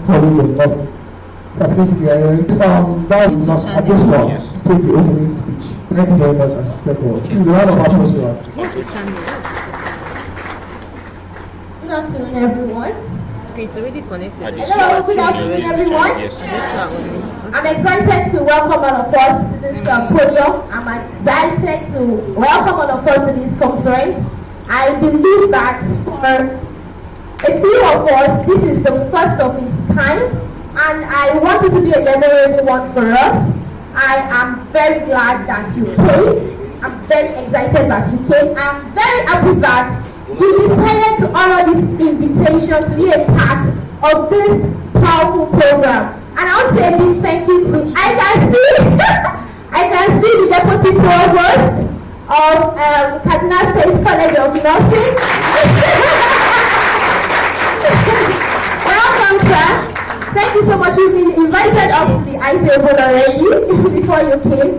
College of Nursing. That's Adesua Oni to take the opening speech. Thank you very much, as you step forward. Please, a round of applause for her. Good afternoon, everyone. Okay, it's already connected. Hello, good afternoon, everyone. Yes. I'm excited to welcome all of us to this podium. I'm excited to welcome all of us to this conference. I believe that for a few of us, this is the first of its kind, and I want it to be a memorable one for us. I am very glad that you came. I'm very excited that you came. I'm very happy that you decided to honor this invitation to be a part of this powerful program. And I want to say a big thank you to, I can see the Deputy Provost of Kaduna State College of Nursing. Welcome, sir. Thank you so much. You've been invited up to the eye table already before you came.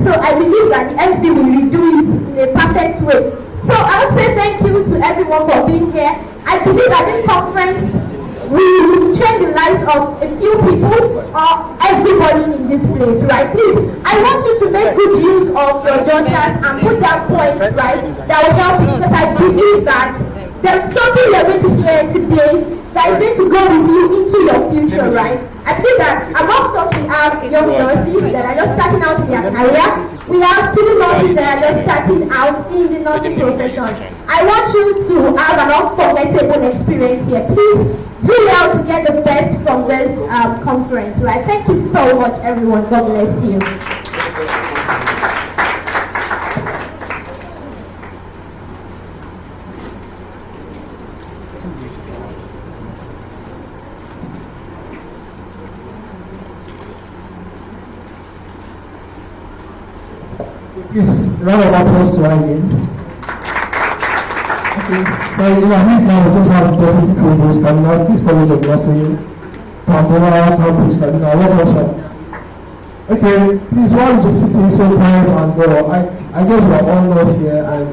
So I believe that the MC will redo it in a perfect way. So I would say thank you to everyone for being here. I believe that this conference will change the lives of a few people or everybody in this place, right? Please, I want you to make good use of your daughters and put that point, right? That will help you, because I believe that there's something you're going to hear today that is going to go with you into your future, right? I think that amongst us we have young nurses that are just starting out in their career. We have student nurses that are just starting out in the nursing profession. I want you to have an unforgettable experience here. Please do well to get the best from this conference, right? Thank you so much, everyone. God bless you. Please, round of applause to her again. Okay, so he's now just have Deputy Provost, Kaduna State College of Nursing, Pandora Campus, Kaduna. Welcome, sir. Okay, please, why are you just sitting so quiet and go? I guess we are all nurse here, and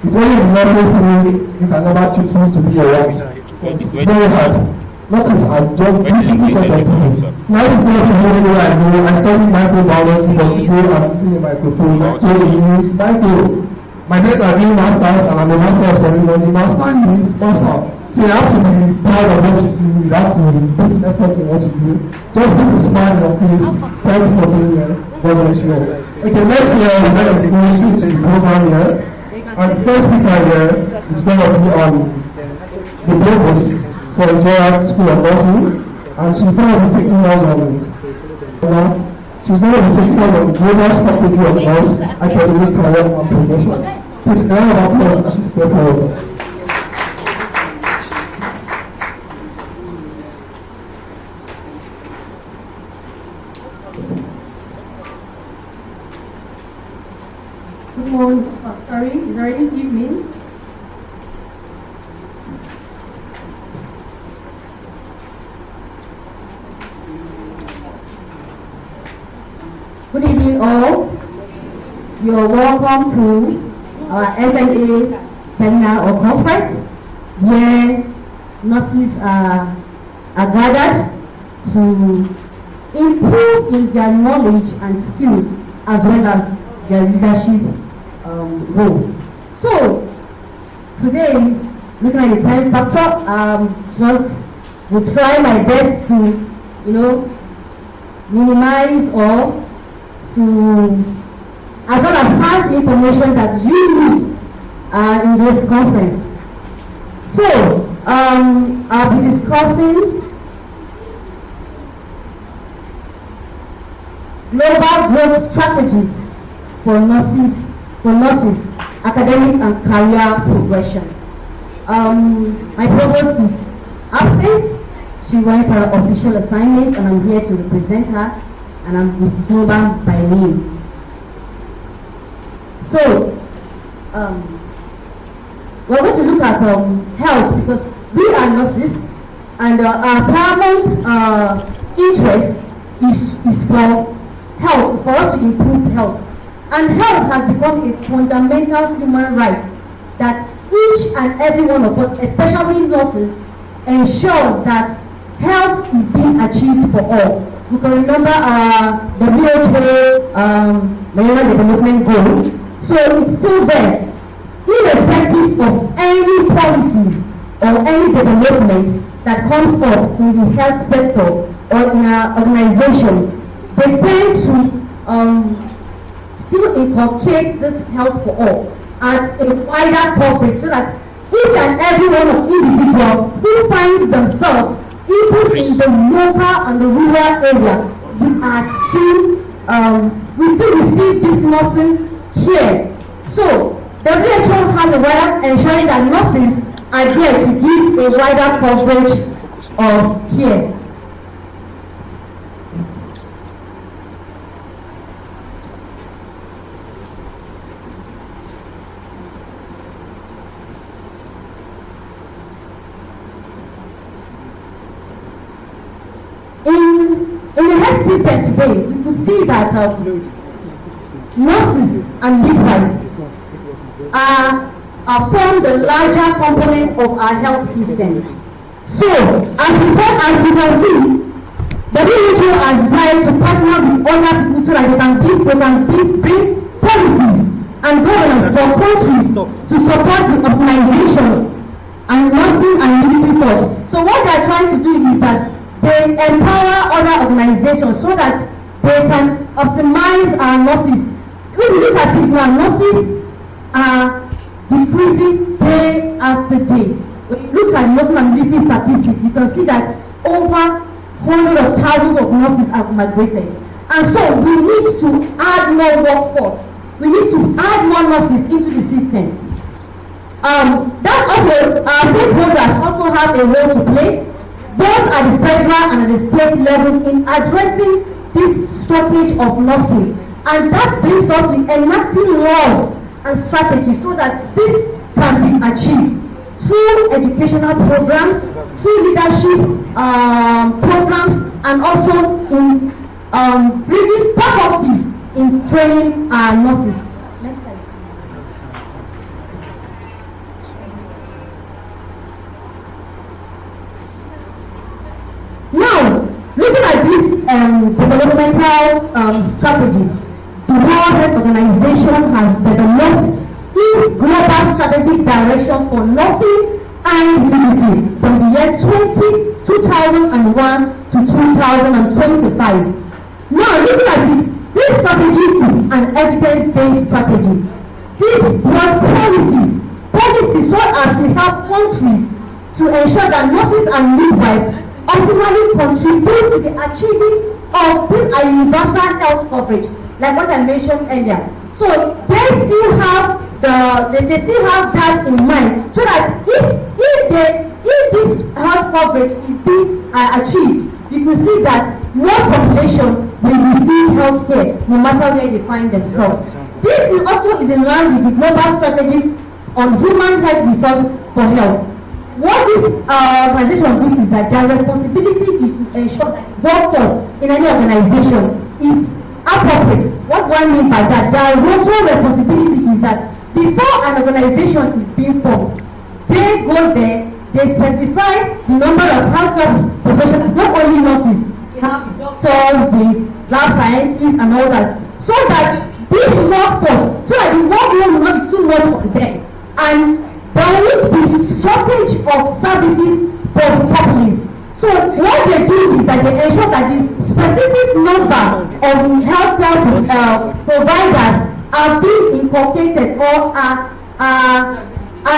it's only the nursing field you can never choose to be a wife. It's very hard. Nurses are just beautiful set of people. Nice to know people who I know. I studied microbiology, but today I'm using a microphone. My dad are doing masters, and I'm a master of ceremony. Master means master. So you have to be proud of what you do. You have to put effort in what you do. Just put a smile on your face. Thank you for being here. God bless you all. Okay, next year we're going to be going straight to the program here. And the first speaker here is going to be the Provost. So Joya School of Nursing, and she's going to be taking us on she's going to be taking us on global strategy of nurse, academic career and progression. Please, can I have applause as she steps forward? Good morning. Sorry, it's already evening. Good evening, all. You're welcome to our SMA seminar or conference, where nurses are gathered to improve in their knowledge and skills as well as their leadership role. So, today, looking at the time factor, just will try my best to, minimize or to as well as pass the information that you need in this conference. So, I'll be discussing global growth strategies for nurses, academic and career progression. My provost is absent. She went for an official assignment, and I'm here to represent her. And I'm Mrs. Nova by name. So, we're going to look at health, because we are nurses, and our paramount interest is for health, is for us to improve health. And health has become a fundamental human right that each and every one of us, especially nurses, ensures that health is being achieved for all. You can remember the WHO Millennium Development Goal. So it's still there. Irrespective of any policies or any development that comes up in the health sector or in an organization, they tend to still inculcate this health for all at a wider coverage so that each and every one of individuals who finds themselves even in the local and the rural area, we still receive this nursing care. So the WHO has a wider ensuring that nurses are there to give a wider coverage of care. In the health system today, we could see that nurses and midwives form the larger component of our health system. So, as you can see, the WHO has decided to partner with other people so that they can bring policies and governance for countries to support the organization and nursing and midwifery force. So what they are trying to do is that they empower other organizations so that they can optimize our nurses. When you look at it now, nurses are decreasing day after day. When you look at nursing and midwifery statistics, you can see that over hundreds of thousands of nurses have migrated. And so we need to add more workforce. We need to add more nurses into the system. That also, our stakeholders also have a role to play, both at the federal and at the state level, in addressing this shortage of nursing. And that brings us to enacting laws and strategies so that this can be achieved through educational programs, through leadership programs, and also in bringing faculties in training nurses. Next slide. Now, looking at these developmental strategies, the World Health Organization has developed its global strategic direction for nursing and midwifery from the year 2001 to 2025. Now, looking at it, this strategy is an evidence-based strategy. These broad policies so as to help countries to ensure that nurses and midwives ultimately contribute to the achieving of this universal health coverage, like what I mentioned earlier. So they still have that in mind, so that if this health coverage is being achieved, you can see that more population will receive health care no matter where they find themselves. This is also in line with the global strategy on human health resource for health. What this organization does is that their responsibility is to ensure that workforce in any organization is appropriate. What do I mean by that? Their also responsibility is that before an organization is being formed, they go there, they specify the number of healthcare professionals, not only nurses, they have the doctors, the lab scientists, and all that, so that this workforce, so that the workload will not be too much for them, and there will be shortage of services for the populace. So what they do is that they ensure that the specific number of healthcare providers are being inculcated or are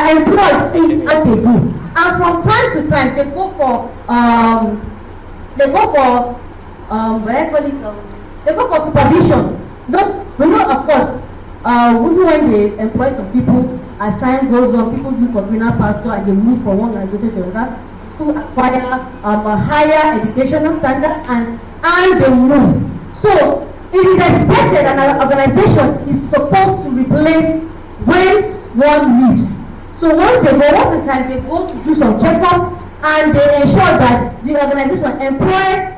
employed in what they do. And from time to time, they go for supervision. We know, of course, even when they employ some people, as time goes on, people do communal pastor and they move from one organization to another to acquire a higher educational standard and they move. So it is expected that an organization is supposed to replace when one leaves. So once the time they go to do some checkup and they ensure that the organization employ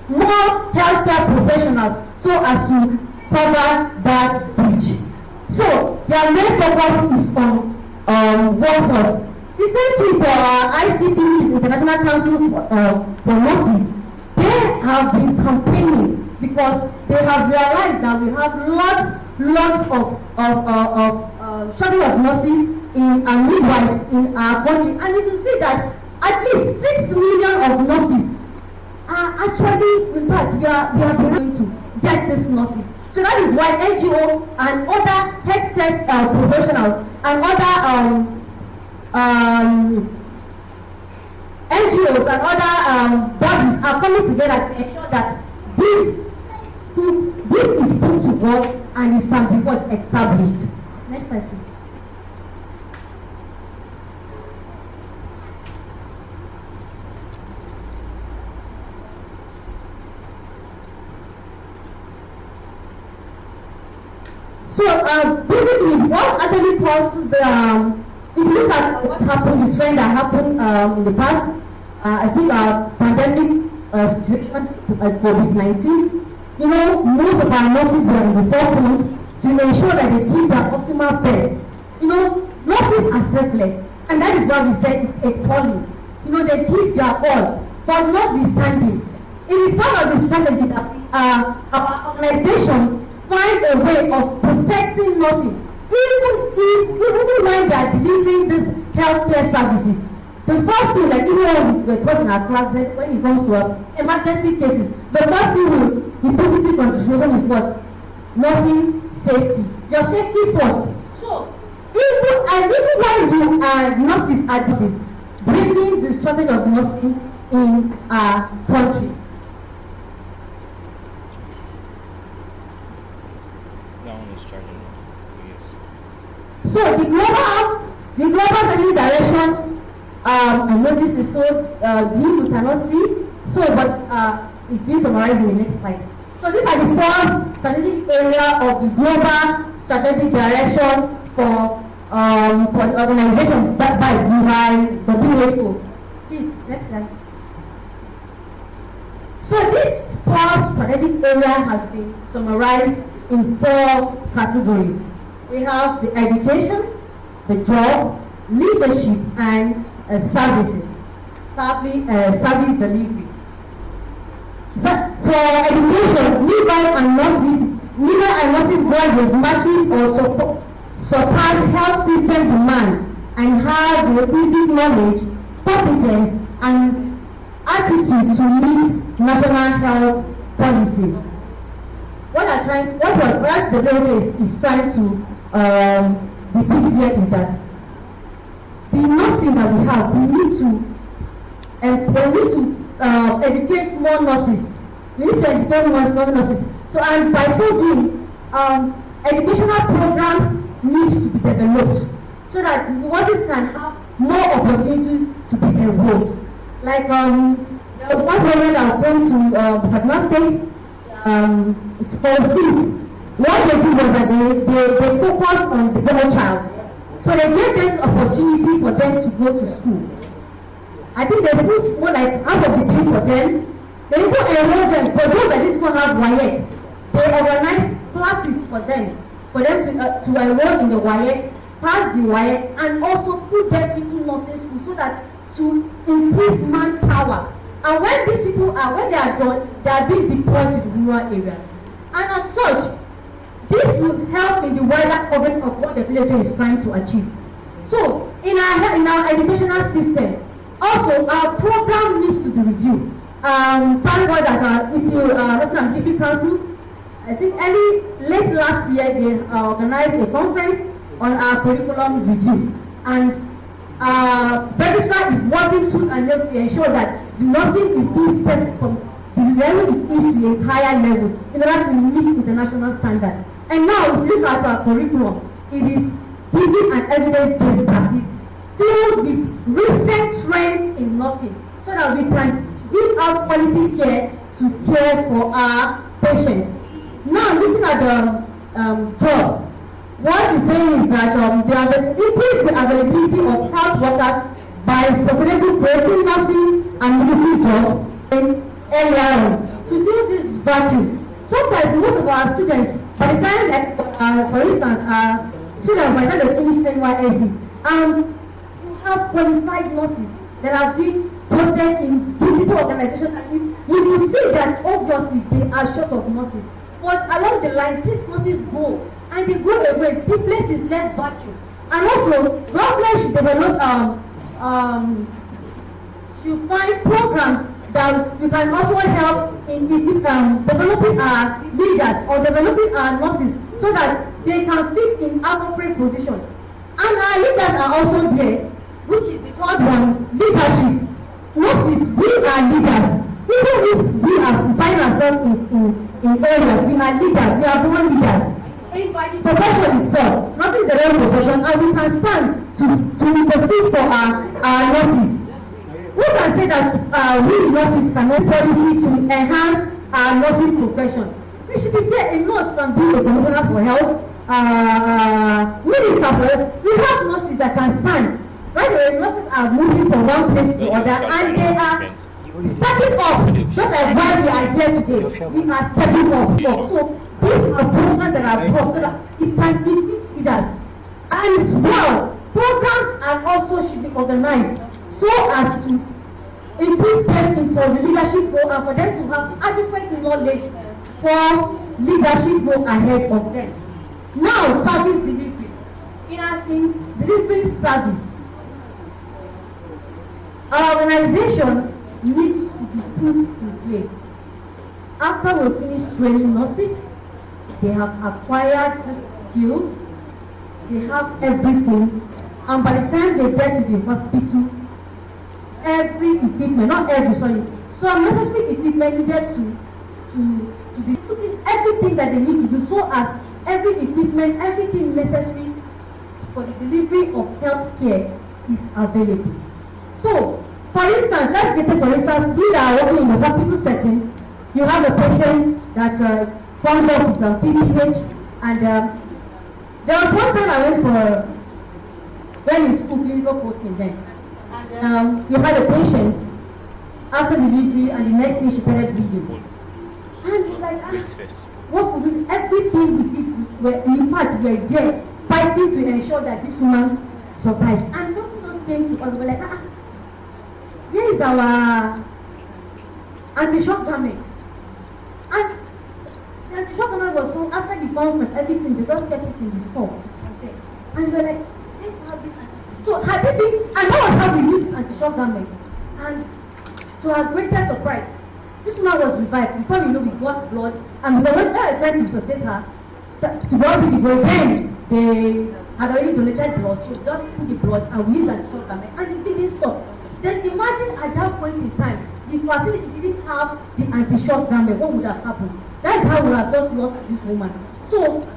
more healthcare professionals so as to cover that breach. So their main focus is on workforce The same thing for ICP, International Council for Nurses. They have been campaigning because they have realized that we have lots of shortage of nursing in midwives in our country, and you can see that at least 6 million of nurses are actually, in fact, we are going to get these nurses. So that is why NGO and other healthcare professionals and other NGOs and other bodies are coming together to ensure that this is put to work and it can be what established. Next slide, please. So basically, what actually causes the if you look at what happened, the trend that happened in the past, I think our pandemic situation, COVID-19, you know, most of our nurses were in the forefront to ensure that they keep their optimal best. You know, nurses are selfless, and that is why we said it's a calling. You know, they keep their all, but notwithstanding, it is part of the strategy that our organization find a way of protecting nurses. Even when they are delivering these healthcare services, the first thing, like even when we were talking our class, when it comes to emergency cases, the first thing we put into consideration is what? Nursing safety. Your safety first. So, even when you are nurses, bringing the shortage of nursing in our country. So the global strategic direction, I know this is so deep, you cannot see. So, but it's being summarized in the next slide. So these are the 4 strategic areas of the global strategic direction for the organization backed by WHO. Please, next slide. So this 4 strategic area has been summarized in 4 categories. We have the education, the job, leadership, and services, service delivery. So for education, midwives and nurses graduate matches or surpass health system demand and have the basic knowledge, competence, and attitude to meet national health policy. What the WHO is trying to depict here is that the nursing that we have, we need to educate more nurses. We need to educate more nurses. So, and by so doing, educational programs need to be developed so that nurses can have more opportunity to be enrolled. Like there was one program that came to Kaduna State. It's called SIMS. What they did was that they focused on the girl child. So they gave them the opportunity for them to go to school. I think they put more like half of the pay for them. They even enroll them. For those that didn't have WAEC, they organized classes for them to enroll in the WAEC, pass the WAEC, and also put them into nursing school so that to increase manpower. And when these people when they are done, they are being deployed to the rural areas. And as such, this will help in the wider coverage of what the WHO is trying to achieve. So, in our educational system, also our program needs to be reviewed. Thank God that if you look at GP Council, I think late last year they organized a conference on our curriculum review, and registrar is working to and to ensure that the nursing is being stepped from the level it is to a higher level in order to meet international standard. And now, if you look at our curriculum, it is giving an evidence-based practice filled with recent trends in nursing so that we can give out quality care to care for our patients. Now, looking at the job, what we're saying is that increase the availability of health workers by sustainable creating nursing and midwifery jobs earlier on to fill this vacuum. Sometimes most of our students, by the time, like for instance, students by the time they finish NYSC, have qualified nurses that have been posted in multiple organizations, and you will see that obviously they are short of nurses. But along the line, these nurses go and they go away. The place is left vacuum. And also, government should develop should find programs that we can also help in developing our leaders or developing our nurses so that they can fit in appropriate position. And our leaders are also there, which is the third one, leadership. Nurses, we are leaders. Even if we find ourselves in areas, we are leaders, we are born leaders. By the profession itself, nursing is the real profession, and we can stand to intercede for our nurses. We can say that we nurses can make policy to enhance our nursing profession. We should be there. A nurse can be a commissioner for health, minister for health. We have nurses that can stand. By the way, nurses are moving from one place to the other, and they are stepping up. Just like why we are here today, we are stepping up. So these are programs that are brought so that it can equip leaders. And as well, programs are also should be organized so as to equip them for the leadership role and for them to have adequate knowledge for leadership role ahead of them. Now, service delivery. In delivery service, our organization needs to be put in place. After we finish training nurses, they have acquired the skill, they have everything, and by the time they get to the hospital, every equipment, not every, sorry, some necessary equipment needed to put in everything that they need to do so as every equipment, everything necessary for the delivery of health care is available. So, for instance, let's get it for instance, we are working in the hospital setting, you have a patient that comes up with PPH, and there was one time I went for when in school clinical posting then. You had a patient after delivery, and the next day she started bleeding. And like, what we did, everything we did, in fact, we were there fighting to ensure that this woman survives. And doctors just came to us, we were like, here is our anti-shock garment. And the anti-shock garment was so, after the conference, everything, they just kept it in the store. Okay. And we were like, let's have this anti-shock. So had it been, and that was how we used anti-shock garment. And to our greatest surprise, this woman was revived. Before we know, we got blood, and we were trying to resuscitate her to go to the blood. Then they had already donated blood, so just put the blood and we used anti-shock garment, and it didn't stop. Then imagine at that point in time, the facility didn't have the anti-shock garment, what would have happened? That's how we would have just lost this woman. So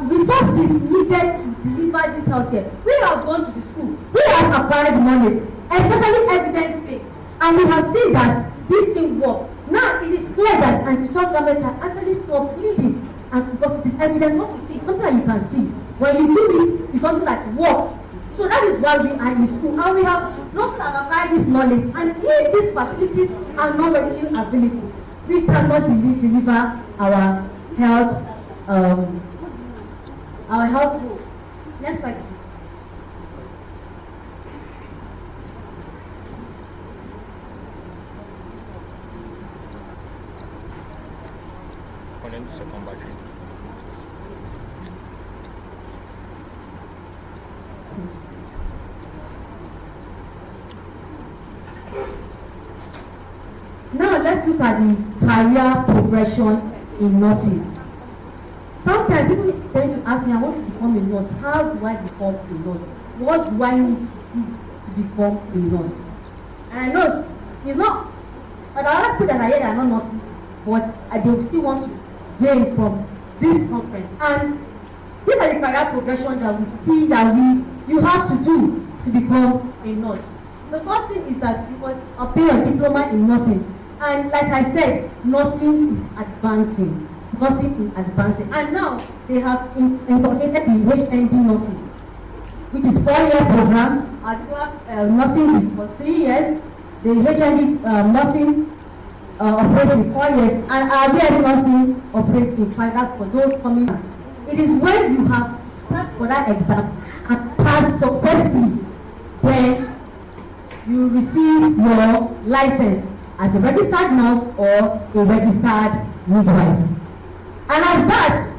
resources needed to deliver this health care. We have gone to the school, we have acquired knowledge, especially evidence-based, and we have seen that this thing works. Now it is clear that anti-shock garment can actually stop bleeding, and because it is evidence, what we see, something that you can see. When you do it, it's something that works. So that is why we are in school, and we have not acquired this knowledge. And if these facilities are not readily available, we cannot deliver our health goal. Next slide, please. Second battery. Now let's look at the career progression in nursing. Sometimes people tend to ask me, I want to become a nurse. How do I become a nurse? What do I need to do to become a nurse? And I know it's not, but the other people that are here are not nurses, but they will still want to gain from this conference. And these are the career progression that we see that you have to do to become a nurse. The first thing is that you will obtain a diploma in nursing. And like I said, nursing is advancing. Nursing is advancing. And now they have incorporated the HND nursing, which is 4-year program. Nursing is for 3 years. The HND nursing operates in 4 years. And our DL nursing operates in 5 years for those coming. It is when you have sat for that exam and passed successfully then you receive your license as a registered nurse or a registered midwife. And as that,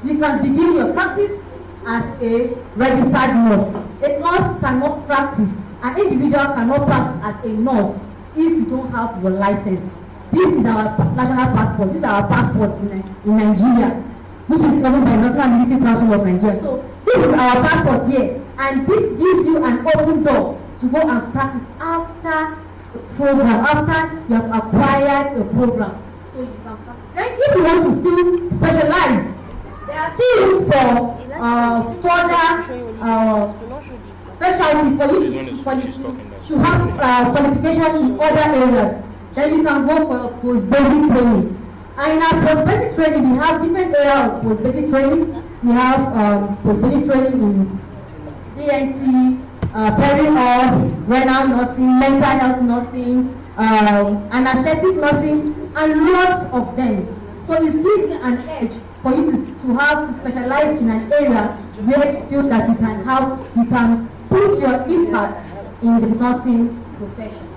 you can begin your practice as a registered nurse. A nurse cannot practice, an individual cannot practice as a nurse if you don't have your license. This is our national passport. This is our passport in Nigeria, which is governed by National Military Council of Nigeria. So this is our passport here, and this gives you an open door to go and practice after the program, after you have acquired the program. So you can practice. Then if you want to still specialize, there are still for further specialty for you to have qualifications in other areas. Then you can go for post-basic training. And in our post-basic training, we have different areas of post-basic training. We have post-basic training in ENT, peri-op, renal nursing, mental health nursing, anesthetic nursing, and lots of them. So it gives you an edge for you to have to specialize in an area where you feel that you can put your impact in the nursing profession.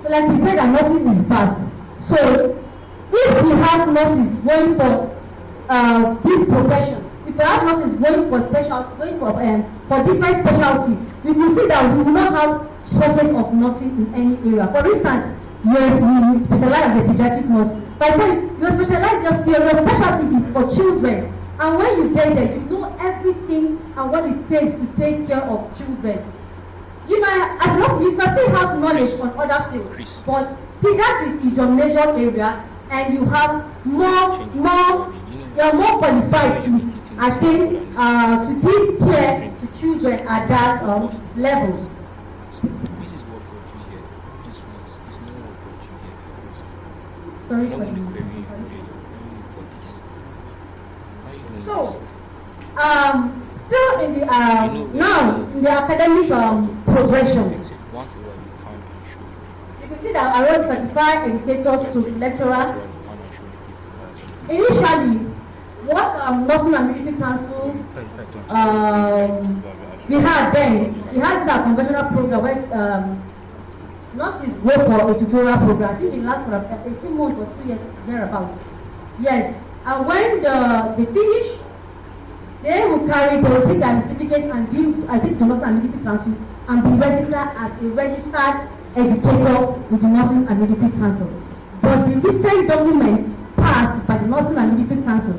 Like we said, that nursing is vast. So if we have nurses going for this profession, if we have nurses going for different specialty, we will see that we will not have shortage of nursing in any area. For instance, you specialize as a pediatric nurse. By the time your specialty is for children, and when you get there, you know everything and what it takes to take care of children. You can still have knowledge on other fields, but pediatrics is your major area, and you have you're more qualified to attain, to give care to children at that level. This is what brought you here. This is not what brought you here. Sorry I'm for only you. querying for this. So, still in the now in the academic progression, Once in a while you come and show. you can see that I wrote certified educators to lecturer. Come and show the people. Initially, what Nursing and Midwifery Council we had this conventional program where nurses go for a tutorial program. I think it lasts for 18 months or 2 years thereabouts. Yes, and when they finish, they will take their certificate and give to Nursing and Midwifery Council and be registered as a registered educator with the Nursing and Midwifery Council. But the recent document passed by the Nursing and Midwifery Council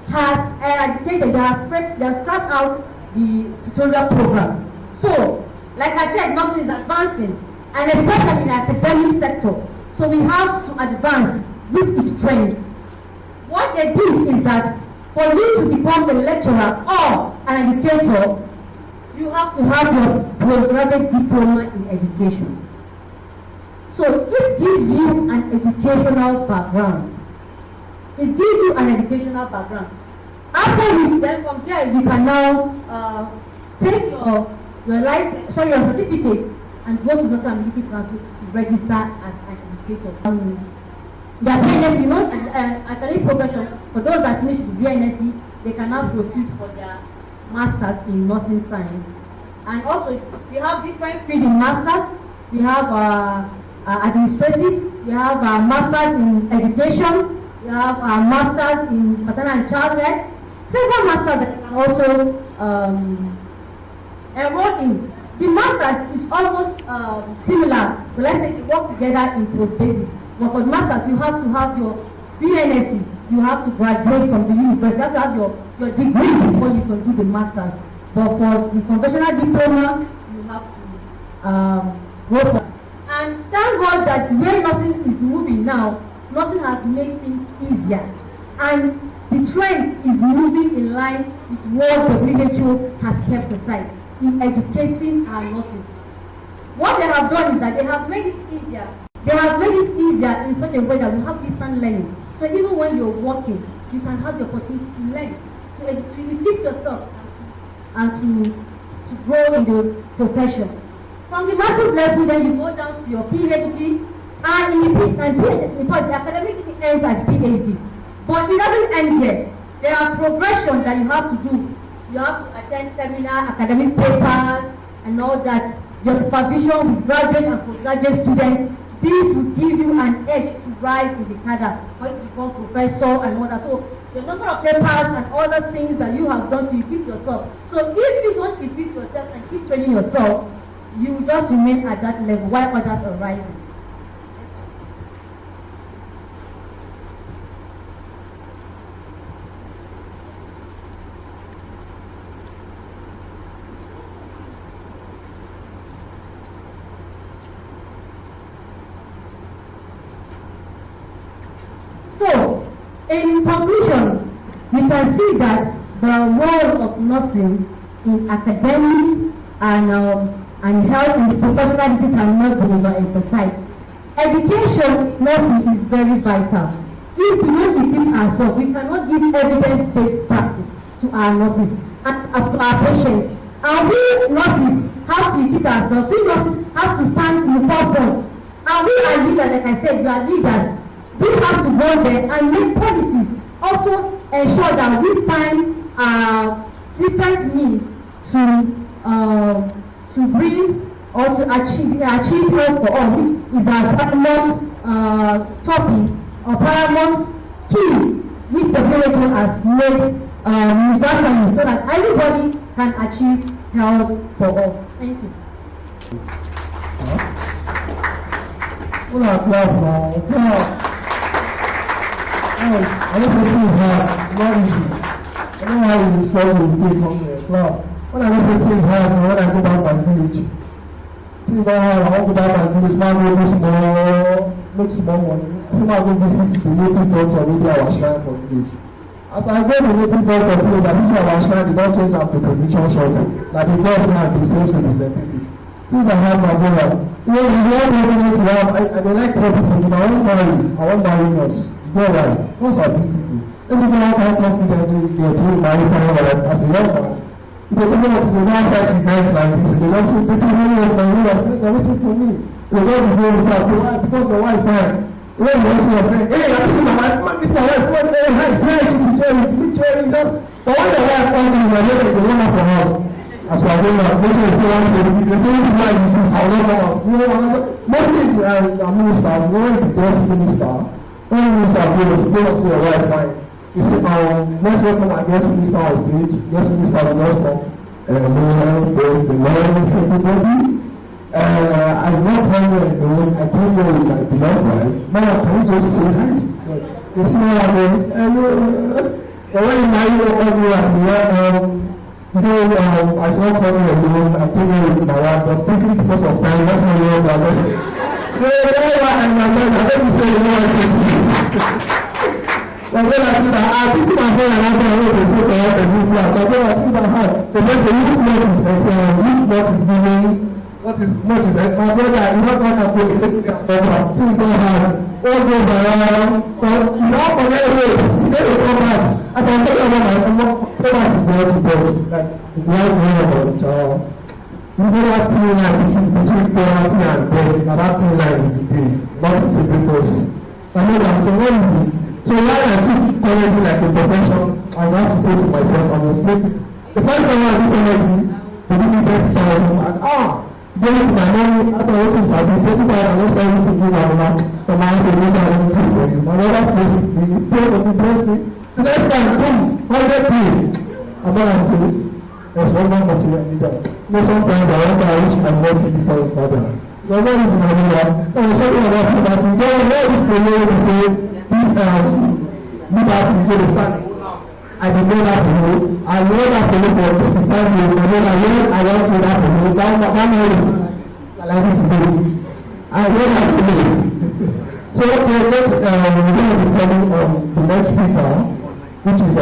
has eradicated, they have scrapped out the tutorial program. So, like I said, nursing is advancing, and especially in the academic sector. So we have to advance with its trend. What they did is that for you to become a lecturer or an educator, you have to have your postgraduate diploma in education. So it gives you an educational background. It gives you an educational background. After which, then from there, you can now take your license, your certificate, and go to the Nursing and Midwifery Council to register as an educator. The BNSC, academic profession, for those that finish the BNSC, they can now proceed for their masters in nursing science. And also, we have different fields in masters. We have administrative, we have masters in education, we have masters in maternal and child health, several masters that can also enroll in. The masters is almost similar, but let's say they work together in post-basic. But for the masters, you have to have your BNSC, you have to graduate from the university, you have to have your degree before you can do the masters. But for the conventional diploma, you have to go for. And thank God that the way nursing is moving now, nursing has made things easier. And the trend is moving in line with what the WHO has kept aside in educating our nurses. What they have done is that they have made it easier. They have made it easier in such a way that we have distant learning. So even when you're working, you can have the opportunity to learn, to equip yourself and to grow in the profession. From the master's level, then you go down to your PhD, and in the academic ends at PhD. But it doesn't end here. There are progressions that you have to do. You have to attend seminar, academic papers, and all that. Your supervision with graduate and postgraduate students. This will give you an edge to rise in the cadre, or to become professor and all that. So the number of papers and other things that you have done to equip yourself. So if you don't equip yourself and keep training yourself, you will just remain at that level while others are rising. So, in conclusion, we can see that the role of nursing in academic and health in the professionalism cannot be overemphasized. Education nursing is very vital. If we don't equip ourselves, we cannot give evidence-based practice to our nurses and to our patients. And we nurses have to equip ourselves. We nurses have to stand in the forefront. And we are leaders, like I said, we are leaders. We have to go there and make policies. Also ensure that we find different means to bring or to achieve health for all, which is our paramount topic or paramount key, which the WHO has made universally so that everybody can achieve health for all. Thank you. Yes, I just say things hard, not easy. I don't know how you struggle to take from the club. When I say things hard, when I go back my village, things are hard, I want to go back my village, man, make small money. So I go visit the native doctor, maybe our shrine for village. As I go to the native doctor village, I see our shrine, they don't change up the provincial shop. Like the boss man, the sales representative. Things are hard, my brother. You know, it's not going to have, I don't like telling people, I won't marry us. Go right. Those are beautiful. Let's see how confident you get to marry someone as a young man. If they come out to the outside events like this, they just say, people really want my real friends are waiting for me. They just go without the wife because the wife fine. When you see your friend, hey, have you seen my wife? Come on, meet my wife. Come on, hey, hi, say it to Jerry, meet Jerry, just. But when your wife comes to you, they run out from house. As we are going out, make sure you go out to the people. Say, if you like, I will not come out. You know, mostly ministers, you know, the best minister. When minister goes to your wife, fine. You say, let's welcome our guest minister on stage. Guest minister will just come. There's the Lord, everybody. I not come here alone. I came here with my beloved wife. Now, can you just say hi to each other? You see what I mean? But when you marry everyone, I don't come here alone. I came here with my wife, but quickly because of time, that's not your brother. I don't say you know what I but when I do that, I think my friend and I don't know to out and do that. But when I see my heart, they say, you what is giving, what is much is my brother, you not going to go to things don't hard. All goes around, but you don't forget it. You never come back. As I said, I'm not go back to God, like the life of the child. It's not that thing like between poverty and death, but that thing like in the day. Not to separate us. I know that, so what is it? So while I took comedy like a profession, I have to say to myself, I must make it. The first time I did comedy, they give me 30,000, and gave it to my mommy, after I also started 30,000, I lost everything to my mama. The man said, maybe I don't pay for you. My mother paid me, they paid for me, the next time, boom, 100K. I'm not until there's one more material leader. You know, sometimes I wonder I wish I met you before your father. Your mother is my mother. I was talking about poverty. You know, all this program to say, this liberty go to start. I did know that to know. I know that to know for 25 years. I know that when I went through that to know, that like this today. I know that to know. So okay, next we're going to be telling the next speaker, which is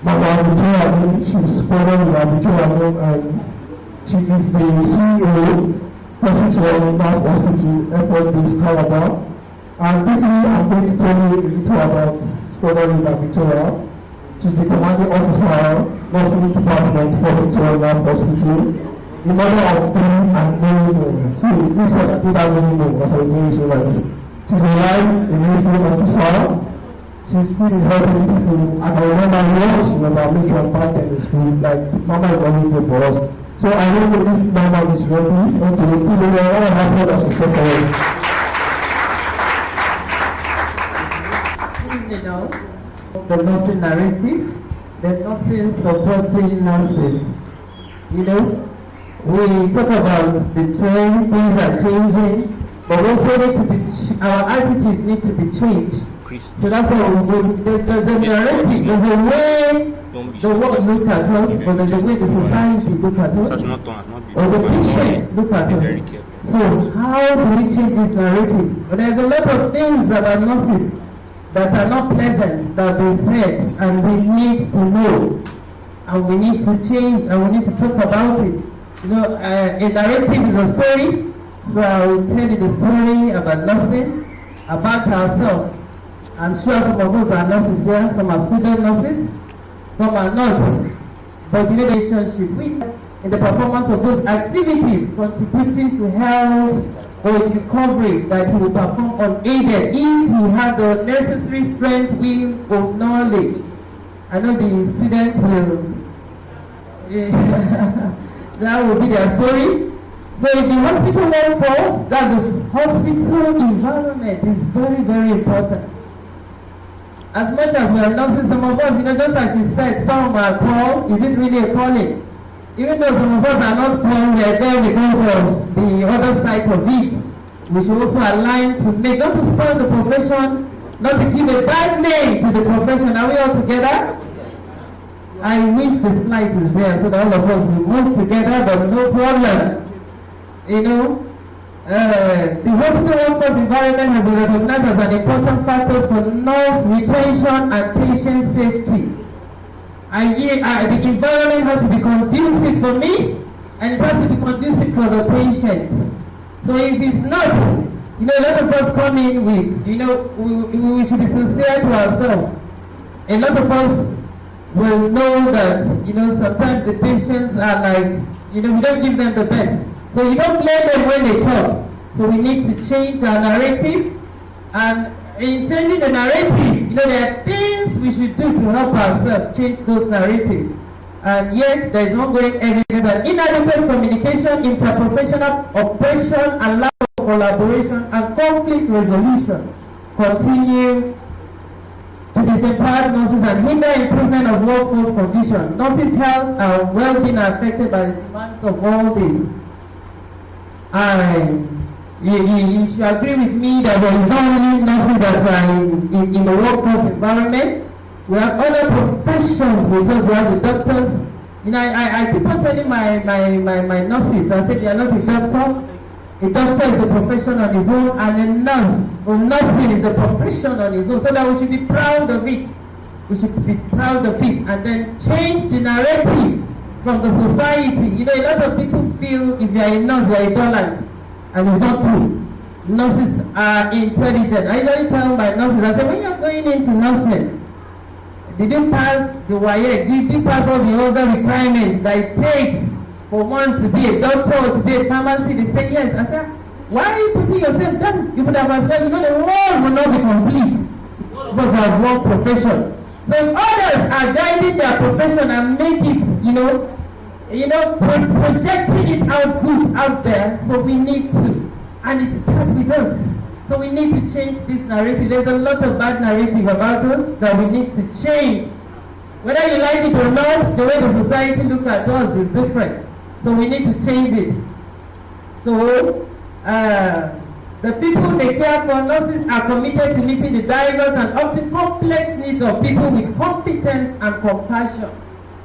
Madam Adesua Oni. She's following Adesua Oni, she is the CEO, Hospital North Hospital, Airport Base Calabar. And quickly, I'm going to tell you a little about Scholar Victoria. She's the commanding officer, Nursing Department, Hospital North Hospital. the mother of three and many more. So this one I think that many more was originally so like this. She's a wife, a military officer. She's been helping people. And I remember when she was our matron back in the school, like Mama is always there for us. So I don't know if Mama is ready. Okay, please all happy that she's step forward. You know, the nursing narrative, the nursing supporting nursing. You know, we talk about the trend, things are changing, but we also need to be, our attitude needs to be changed. So that's why the narrative, there's a way the world look at us, but there's a way the society look at us, or the patients look at us. So how do we change this narrative? But there's a lot of things about nurses that are not pleasant that they said, and we need to know, and we need to change, and we need to talk about it. You know, a narrative is a story, so I will tell you the story about nursing, about ourselves. I'm sure some of us are nurses here, some are student nurses, some are not. But you know the relationship with in the performance of those activities contributing to health or recovery that he will perform unaided if he had the necessary strength, will, or knowledge. I know the students will, that will be their story. So in the hospital workforce, that the hospital environment is very, very important. As much as we are nurses, some of us, you know, just as she said, some are called, is it really a calling? Even though some of us are not called, we are there because of the other side of it. We should also align to make, not to spoil the profession, not to give a bad name to the profession. Are we all together? I wish the slide is there so that all of us will move together, but no problem. You know, the hospital workforce environment has been recognized as an important factor for nurse retention and patient safety. The environment has to be conducive for me, and it has to be conducive for the patient. So if it's not, you know, a lot of us come in with, you know, we should be sincere to ourselves. A lot of us will know that, you know, sometimes the patients are like, you know, we don't give them the best. So you don't blame them when they talk. So we need to change our narrative, and in changing the narrative, you know, there are things we should do to help ourselves change those narratives. And yet there is ongoing evidence that inadequate communication, interprofessional operation, and lack of collaboration and conflict resolution continue to disempower nurses and hinder improvement of workforce conditions. Nurses' health and well-being are affected by the demands of all this. You should agree with me that there is not only nurses that are in the workforce environment. We have other professions with us. We have the doctors. You know, I keep on telling my nurses, I said they are not a doctor. A doctor is a profession on his own, and a nurse or nursing is a profession on his own. So that we should be proud of it. We should be proud of it, and then change the narrative from the society. You know, a lot of people feel if you are a nurse, you are a dullard. And it's not true. Nurses are intelligent. I usually tell my nurses, I say, when you're going into nursing, did you pass the WAEC? Did you pass all the other requirements that it takes for one to be a doctor or to be a pharmacist? They say yes. I say, why are you putting yourself down? You would have as well, you know, the world will not be complete because of one profession. So if others are guiding their profession and make it, projecting it out good out there, so we need to, and it starts with us. So we need to change this narrative. There's a lot of bad narrative about us that we need to change. Whether you like it or not, the way the society looks at us is different. So we need to change it. So the people they care for, nurses, are committed to meeting the diverse and often complex needs of people with competence and compassion.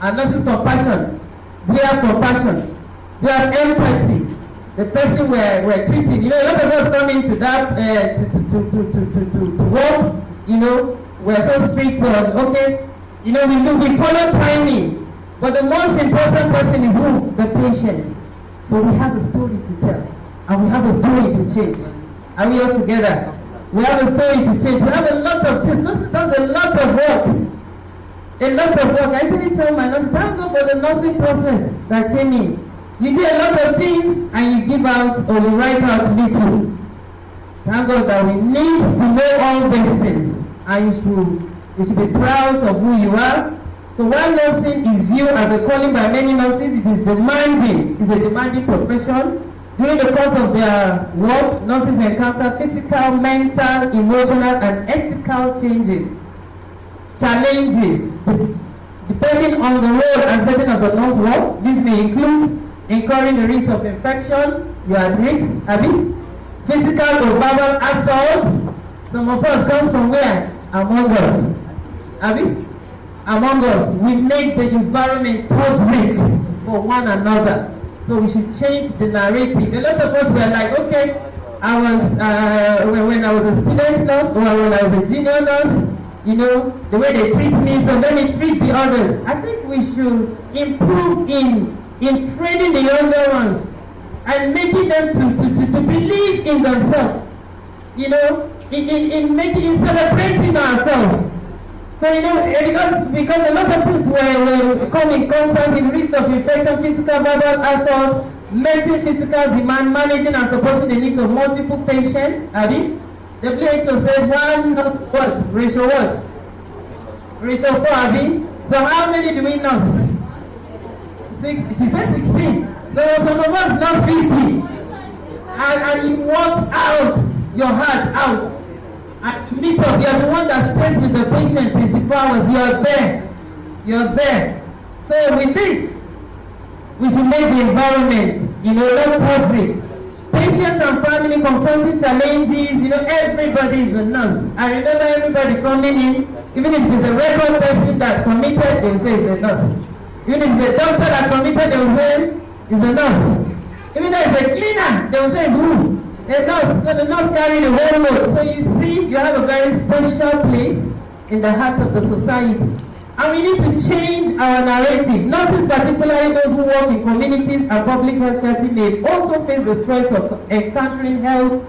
And nurses' compassion. Do you have compassion? Do you have empathy? The person we're treating, you know, a lot of us come into that to work, you know, we're so strict on, okay, you know, we follow timing, but the most important person is who? The patient. So we have a story to tell, and we have a story to change. Are we all together? We have a story to change. We have a lot of things. Nurses does a lot of work. A lot of work. I usually tell my nurses, thank God for the nursing process that came in. You do a lot of things and you give out or you write out little. Thank God that we need to know all these things, and you should be proud of who you are. So while nursing is viewed as a calling by many nurses, it is demanding. It's a demanding profession. During the course of their work, nurses encounter physical, mental, emotional, and ethical challenges. Depending on the role and setting of the nurse work, this may include incurring the risk of infection. You are at risk, Abby. Physical or verbal assault. Some of us comes from where? Among us. Abby? Among us. We make the environment toxic for one another. So we should change the narrative. A lot of us were like, okay, I was when I was a student nurse or when I was a junior nurse, you know, the way they treat me, so let me treat the others. I think we should improve in training the younger ones and making them to believe in themselves. You know, in celebrating ourselves. So you know, because a lot of things will come in contact with risk of infection, physical, verbal assault, mental, physical demand, managing and supporting the needs of multiple patients. Abby, WHO said one nurse what? Ratio what? Ratio 4, Abby. So how many do we nurse? 6. She said 16. So some of us nurse 50. And you walk out, your heart out. And meet up, you are the one that stays with the patient 24 hours. You are there. So with this, we should make the environment, you know, less toxic. Patients and family confronting challenges, you know, everybody is a nurse. I remember everybody coming in, even if it's a record person that committed, they will say it's a nurse. Even if it's a doctor that committed, they will say it's a nurse. Even though it's a cleaner, they will say who? A nurse. So the nurse carry the whole load. So you see, you have a very special place in the heart of the society. And we need to change our narrative. Nurses, particularly those who work in communities and public health settings, may also face the stress of encountering health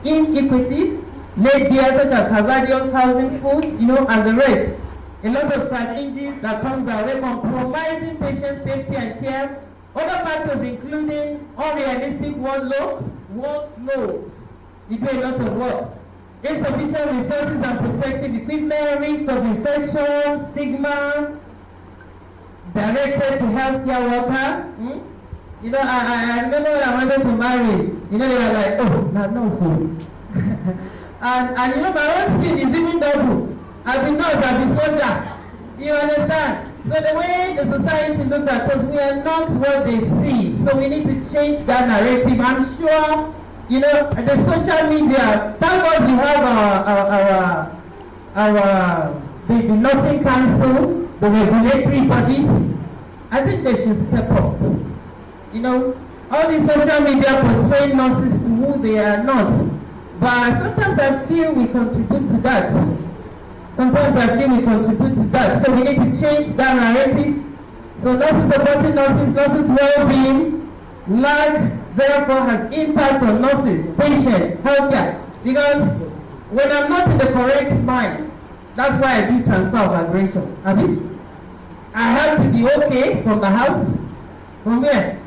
inequities, laid bare such as hazardous housing, food, you know, and the rest. A lot of challenges that comes our way, compromising patient safety and care. Other factors including unrealistic workload. You do a lot of work. Insufficient resources and protective equipment, risks of infection, stigma, directed to healthcare workers. You know, I remember when I wanted to marry, you know, they were like, oh, no, so. and you know, my own skin is even double. As a nurse, as a soldier. You understand? So the way the society looks at us, we are not what they see. So we need to change that narrative. I'm sure, you know, the social media, thank God we have the nursing council, the regulatory bodies. I think they should step up. You know, all these social media portray nurses to who they are not. But sometimes I feel we contribute to that. So we need to change that narrative. So nurses supporting nurses' well-being, therefore has impact on nurses, patients, healthcare. Because when I'm not in the correct mind, that's why I do transfer of aggression. I have to be okay from the house. From where?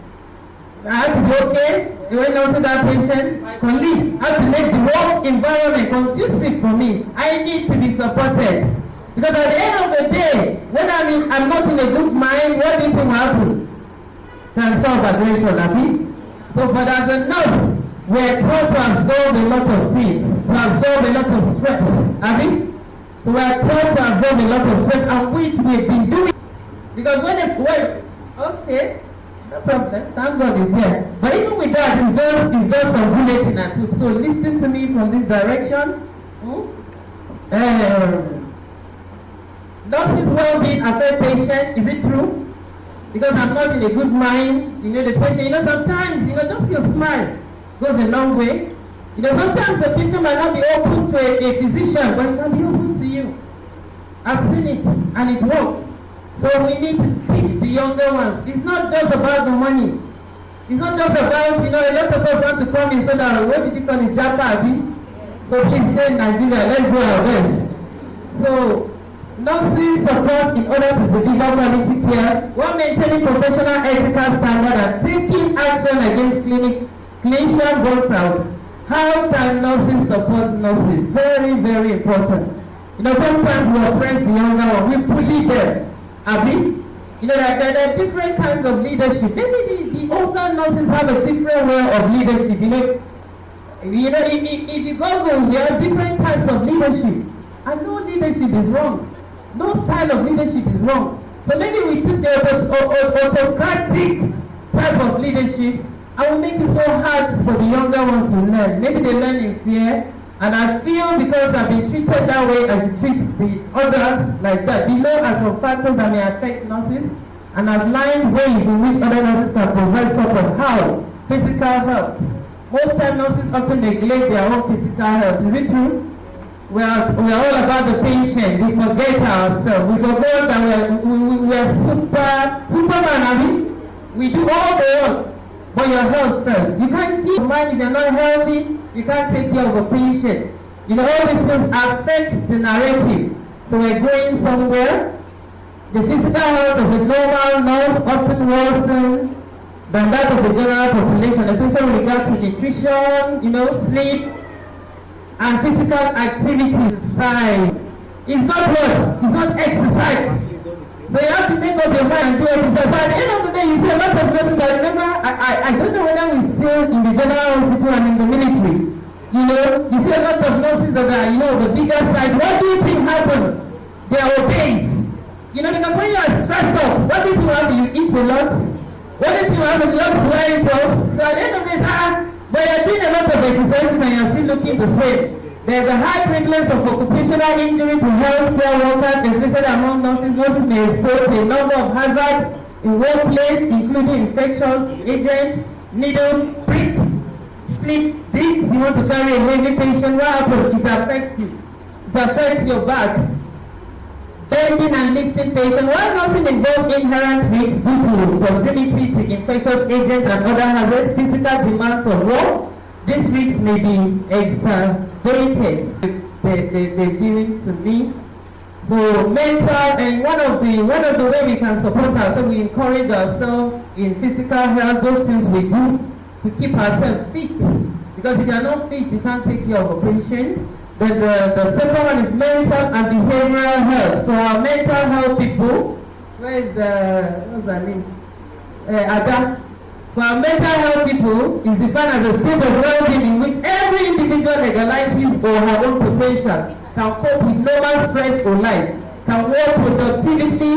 I have to be okay. When out to that patient, colleagues have to make the work environment conducive for me. I need to be supported. Because at the end of the day, when I'm not in a good mind, what do you think will happen? Transfer of aggression, So, but as a nurse, we're taught to absorb a lot of things, to absorb a lot of stress, So we're taught to absorb a lot of stress, and which we've been doing. Because okay, no problem, thank God is there. But even with that, it's just some bulletin I took. So listen to me from this direction. Nurses well-being affect patient, is it true? Because I'm not in a good mind, you know, the patient, you know, sometimes, you know, just your smile goes a long way. You know, sometimes the patient might not be open to a physician, but it can be open to you. I've seen it, and it works. So we need to teach the younger ones. It's not just about the money. It's not just about, you know, a lot of us want to come in so that, what did you call it, Japa, So please stay in Nigeria, let's do our best. So nursing support in order to deliver quality care while maintaining professional ethical standard and taking action against clinician burnout. How can nursing support nurses? Very, very important. Sometimes we oppress the younger one, we bully them. Abi? There are different kinds of leadership. Maybe the older nurses have a different way of leadership. If you go, there are different types of leadership. And no leadership is wrong. No style of leadership is wrong. So maybe we took the autocratic type of leadership and we make it so hard for the younger ones to learn. Maybe they learn in fear. And I feel because I've been treated that way, I should treat the others like that. Below are some factors that may affect nurses, and I've lined ways in which other nurses can provide support. How? Physical health. Most times nurses often neglect their own physical health. Is it true? We are all about the patient. We forget ourselves. We forget that we are Superman, I mean. We do all the work, but your health first. You can't keep your mind if you're not healthy. You can't take care of a patient. All these things affect the narrative. So we're going somewhere. The physical health of a normal nurse often worsens than that of the general population, especially with regard to nutrition, sleep, and physical activity. It's not work. It's not exercise. So you have to make up your mind and do exercise. But at the end of the day, you see a lot of nurses. I remember, I don't know whether we're still in the general hospital and in the military. You see a lot of nurses that are, the bigger side. What do you think happens? They are obese. Because when you are stressed out, what do you have? You eat a lot. What do you have? You just wear it off. So at the end of the day, but you're doing a lot of exercises and you're still looking the same. There's a high prevalence of occupational injury to healthcare workers, especially among nurses. Nurses may expose to a number of hazards in workplace, including infectious agents, needle, prick, slip, discs. You want to carry a heavy patient, what happens? It affects you. It affects your back. Bending and lifting patients. While nursing involves inherent risks due to proximity to infectious agents and other hazards, physical demands of work, these risks may be exacerbated. They're giving to me. So mental, and one of the way we can support ourselves, we encourage ourselves in physical health, those things we do to keep ourselves fit. Because if you are not fit, you can't take care of a patient. Then the second one is mental and behavioral health. For our mental health people, what's her name? Ada. For our mental health people, is defined as a state of well-being in which every individual legalizes his or her own potential, can cope with normal stress or life, can work productively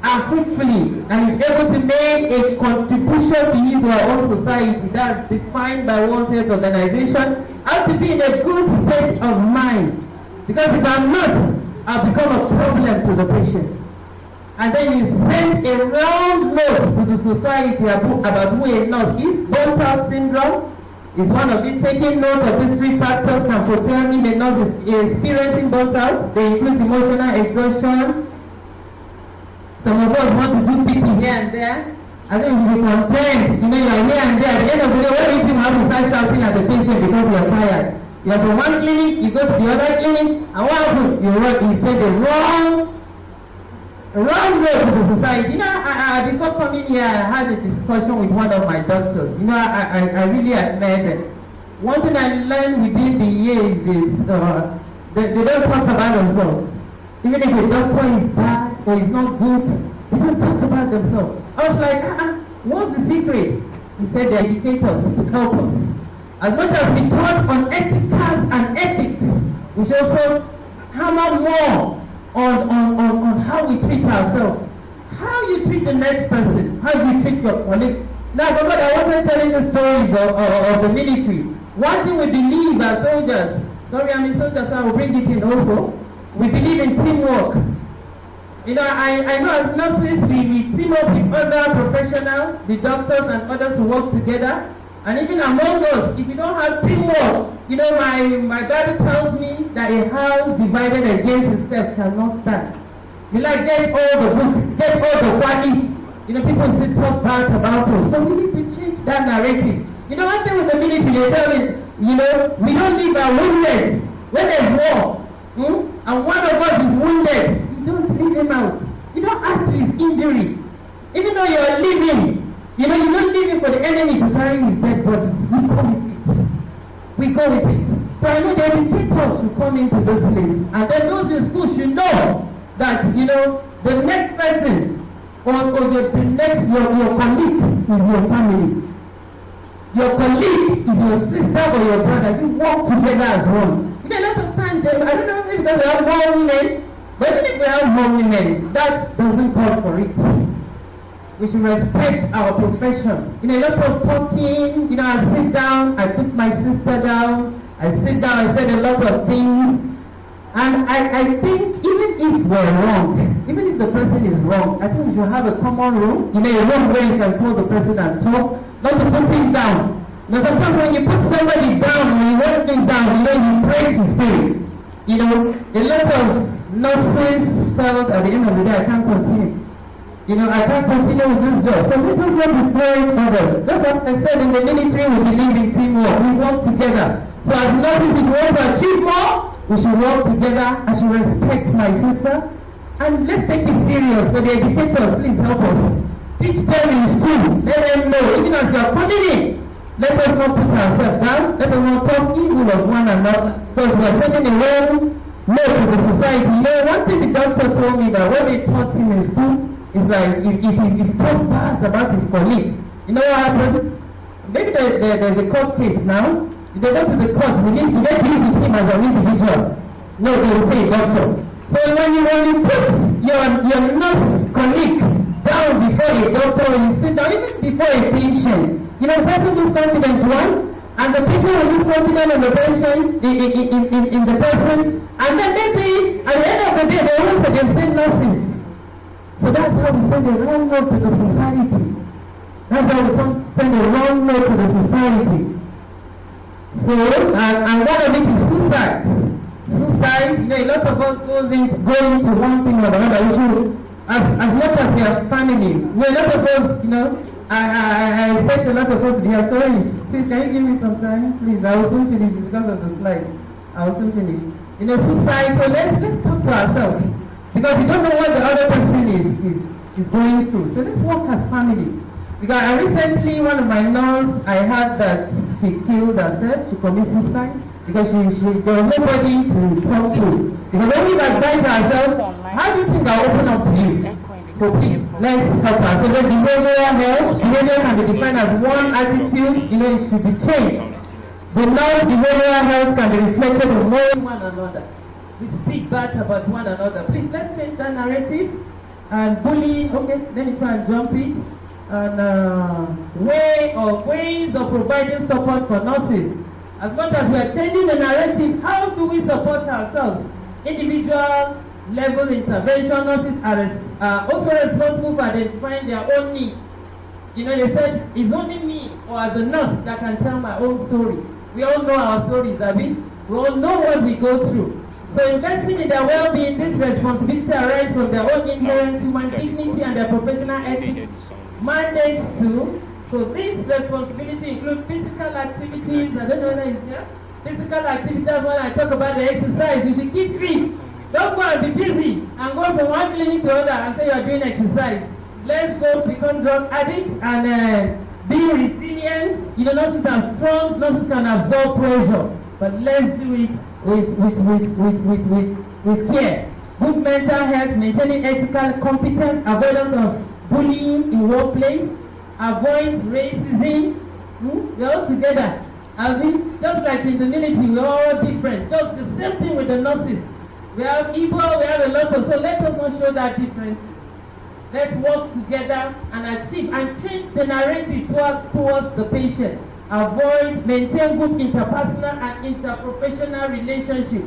and fruitfully, and is able to make a contribution to his or her own society. That's defined by World Health Organization. How to be in a good state of mind. Because if I'm not, I'll become a problem to the patient. And then you send a round note to the society about who a nurse is. Burnout syndrome is one of it. Taking note of these three factors can portray if a nurse is experiencing burnout. They include emotional exhaustion. Some of us want to do PT here and there. I think you be content. You are here and there. At the end of the day, what do you think? Have to start shouting at the patient because you are tired. You are from one clinic, you go to the other clinic, and what happens? You say the wrong way to the society. Before coming here, I had a discussion with one of my doctors. I really admire them. One thing I learned within the years is they don't talk about themselves. Even if a doctor is bad or is not good, they don't talk about themselves. I was like, what's the secret? He said they educate us to help us. As much as we taught on ethicals and ethics, we should also hammer more on how we treat ourselves. How you treat the next person, how you treat your colleagues. Now, I forgot, I wasn't telling the stories of the military. One thing we believe as soldiers, sorry, I'm a soldier, so I will bring it in also. We believe in teamwork. I know as nurses, we team up with other professionals, the doctors and others to work together. And even among us, if you don't have teamwork, my Bible tells me that a house divided against itself cannot stand. Get all the book, get all the quality. People still talk bad about us. So we need to change that narrative. One thing with the military, they tell me, we don't leave our wounded when there's war. And one of us is wounded. him out. You don't add to his injury. Even though you're living, you don't live in for the enemy to carry his dead bodies. We go with it. We go with it. So I know the educators should come into this place. And then those in school should know that, the next person or the next, your colleague is your family. Your colleague is your sister or your brother. You work together as one. A lot of times, I don't know if we have more women, but even if we have more women, that doesn't call for it. We should respect our profession. A lot of talking, I sit down, I put my sister down, I sit down, I said a lot of things. And I think even if we're wrong, even if the person is wrong, I think we should have a common rule. A wrong way you can call the person and talk, not to put him down. Now sometimes when you put somebody down, when you want him down, you break his spirit. A lot of nurses felt at the end of the day, I can't continue. I can't continue with this job. So let us not discourage others. Just as I said, in the military, we believe in teamwork. We work together. So as nurses, if we want to achieve more, we should work together. I should respect my sister. And let's take it serious. For the educators, please help us. Teach them in school. Let them know. Even as we are coming in, let us not put ourselves down. Let us not talk evil of one another. Because we are sending a wrong note to the society. One thing the doctor told me that when they taught him in school, it's like if he talks bad about his colleague, you know what happened? Maybe there's a court case now. If they go to the court, we get to live with him as an individual. No, they will say doctor. So when you put your nurse colleague down before a doctor, when you sit down, even before a patient, the person is confident, one, and the patient will be confident in the patient, in the person, and then maybe at the end of the day, they will say the same nurses. So that's how we send a wrong note to the society. That's how we send a wrong note to the society. So, and one of it is suicide. Suicide, a lot of us go into one thing or another. We should, as much as we are family, a lot of us, I expect a lot of us to be here. Sorry, please, can you give me some time? Please, I will soon finish because of the slide. I will soon finish. Suicide, so let's talk to ourselves. Because you don't know what the other person is going through. So let's work as family. Because recently, one of my nurses, I heard that she killed herself. She committed suicide because there was nobody to talk to. Because when you advise herself, how do you think I'll open up to you? So please, let's help her. So the behavioral health, behavior can be defined as one attitude. It should be changed. The non-behavioral health can be reflected in knowing one another. We speak bad about one another. Please, let's change that narrative. And bullying, okay, let me try and jump it. And ways of providing support for nurses. As much as we are changing the narrative, how do we support ourselves? Individual level intervention nurses are also responsible for identifying their own needs. They said, it's only me or as a nurse that can tell my own story. We all know our stories, Abby. We all know what we go through. So investing in their well-being, this responsibility arises from their own inherent human dignity and their professional ethics. Mandates too. So this responsibility includes physical activities. I don't know whether it's there. Physical activities, when I talk about the exercise, you should keep fit. Don't go and be busy and go from one clinic to another and say you're doing exercise. Let's go become drug addicts and be resilient. Nurses are strong, nurses can absorb pressure. But let's do it with care. Good mental health, maintaining ethical competence, avoidance of bullying in workplace, avoid racism. We're all together. Just like in the military, we're all different. Just the same thing with the nurses. We have Igbo, we have a lot of, so let us not show that difference. Let's work together and achieve and change the narrative towards the patient. Maintain good interpersonal and interprofessional relationship.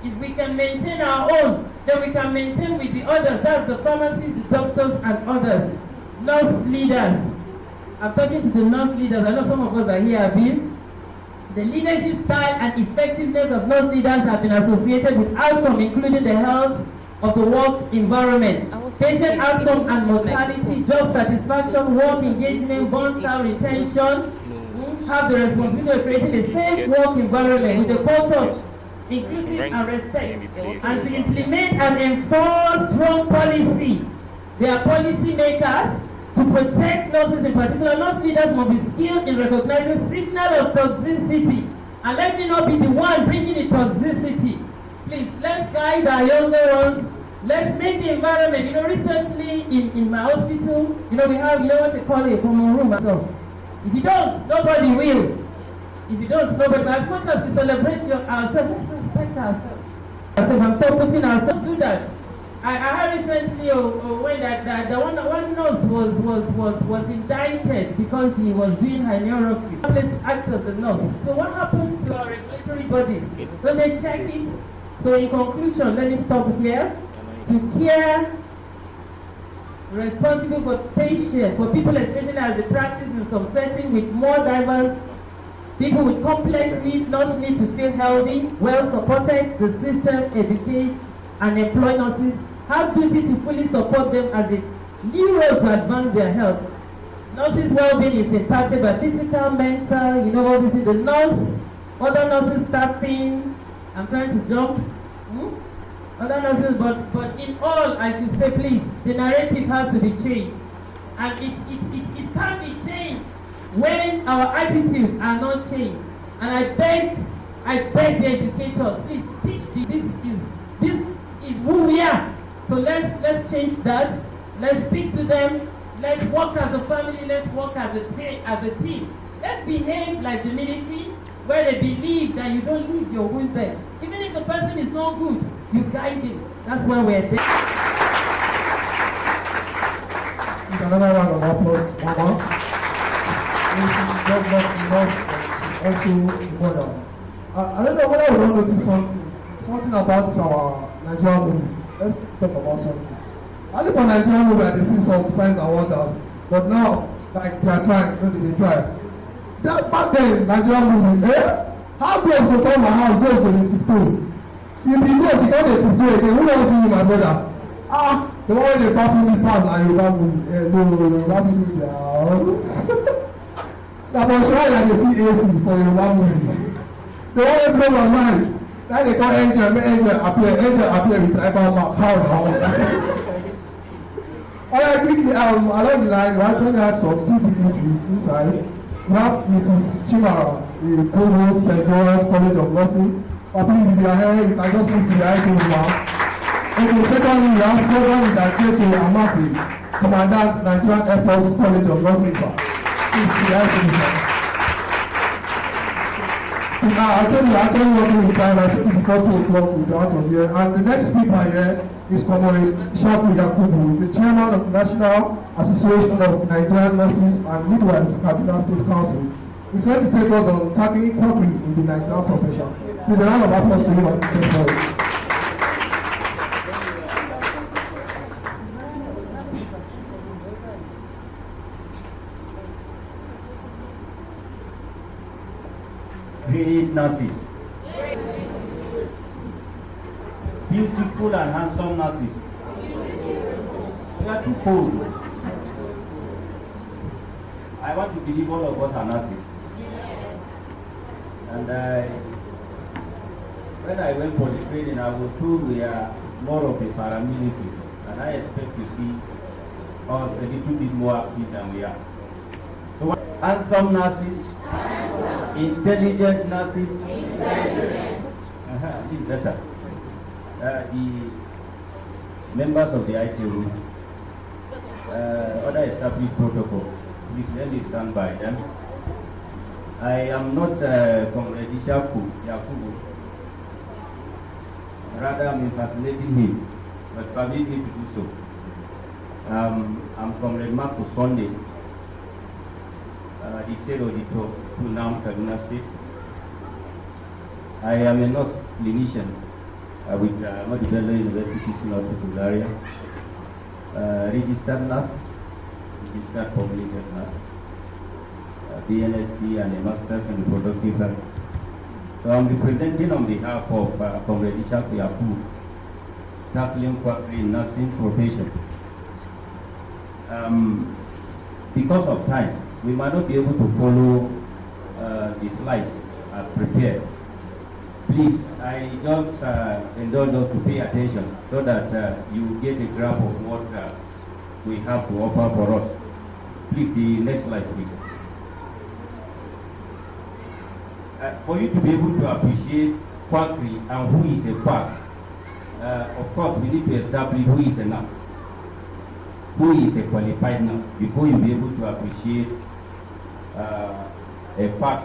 If we can maintain our own, then we can maintain with the others. That's the pharmacists, the doctors, and others. Nurse leaders. I'm talking to the nurse leaders. I know some of us are here, Abib. The leadership style and effectiveness of nurse leaders have been associated with outcome, including the health of the work environment, patient outcome and mortality, job satisfaction, work engagement, burnout retention. Have the responsibility of creating a safe work environment with a culture inclusive and respect, and to implement and enforce strong policy. They are policy makers. To protect nurses in particular, nurse leaders must be skilled in recognizing signal of toxicity, and let me not be the one bringing the toxicity. Please, let's guide our younger ones. Let's make the environment, recently in my hospital, we have, what they call a common room. So, if you don't, nobody will. If you don't, nobody will. As much as we celebrate ourselves, let's respect ourselves. And stop putting ourselves do that. I heard recently when that one nurse was indicted because he was doing hypnotherapy. Let's act as a nurse. So what happened to our regulatory bodies? Don't they check it? So in conclusion, let me stop here. To care, responsible for patients, for people especially as they practice in some setting with more diverse people with complex needs, not need to feel healthy, well supported, the system, educate, and employ nurses have duty to fully support them as a new road to advance their health. Nurses' well-being is impacted by physical, mental, obviously the nurse, other nurses staffing. I'm trying to jump. Other nurses, but in all, I should say, please, the narrative has to be changed, and it can't be changed when our attitudes are not changed. And I beg the educators, please teach this is who we are. So let's change that. Let's speak to them. Let's work as a family. Let's work as a team. Let's behave like the military, where they believe that you don't leave your wound there. Even if the person is not good, you guide him. That's why we're there. It's another round of applause to Mama. She's just not enough, also mother. I don't know whether we want to notice something about this our Nigerian movie. Let's talk about something. I live for Nigerian movie and they see some signs and wonders, but now, like they are trying, they try. That back then, Nigerian movie, how girls go come my house, girls go to tiptoe. If he goes, he can't tiptoe again. Who wants to see you, my brother? The one wey dey baffle me pass na Yoruba movie. No, Yoruba movie dey house. Na for sure I dey see AC for Yoruba movie. The one wey blow my mind, na dey call angel, make angel appear with tribal mark. How na? Alright, quickly, along the line, we actually had some two dignitaries inside. We have Mrs. Chimara, the Provost St. John's College of Nursing. But please, if you are here, you can just move to the right over now. Okay, secondly, we have President J.J. Amasi, Commandant, Nigerian Air Force College of Nursing, sir. Please, to the right over, sir. Now, I told you, actually working with time, I told you before 2 o'clock we'll be out of here. And the next speaker here is Comrade Shaku Yakubu, who is the chairman of the National Association of Nigerian Nurses and Midwives, Kaduna State Council. He's going to take us on tackling quackery in the Nigerian profession. Please, a round of applause to him and thank you. We need nurses. Beautiful and handsome nurses. We are too cold. I want to believe all of us are nurses. And when I went for the training, I was told we are more of a paramilitary, and I expect to see us a little bit more active than we are. So, handsome nurses, intelligent nurses. This is better. The members of the ICU, other established protocol, please let me stand by them. I am not Comrade Yakubu. Rather, I'm impersonating him, but permit me to do so. I'm Comrade Marco Sunday, the state auditor to NAM Kaduna State. I am a nurse clinician with Madibello University Teaching Hospital area, registered nurse, registered public health nurse, BNSC and a master's in reproductive health. So I'm representing on behalf of Comrade Ishaku Yakubu, tackling quackery in nursing profession. Because of time, we might not be able to follow the slides as prepared. Please I just indulge us to pay attention so that you get a grasp of what we have to offer for us. Please, the next slide, please. For you to be able to appreciate quackery and who is a quack, of course, we need to establish who is a nurse, who is a qualified nurse, before you be able to appreciate a quack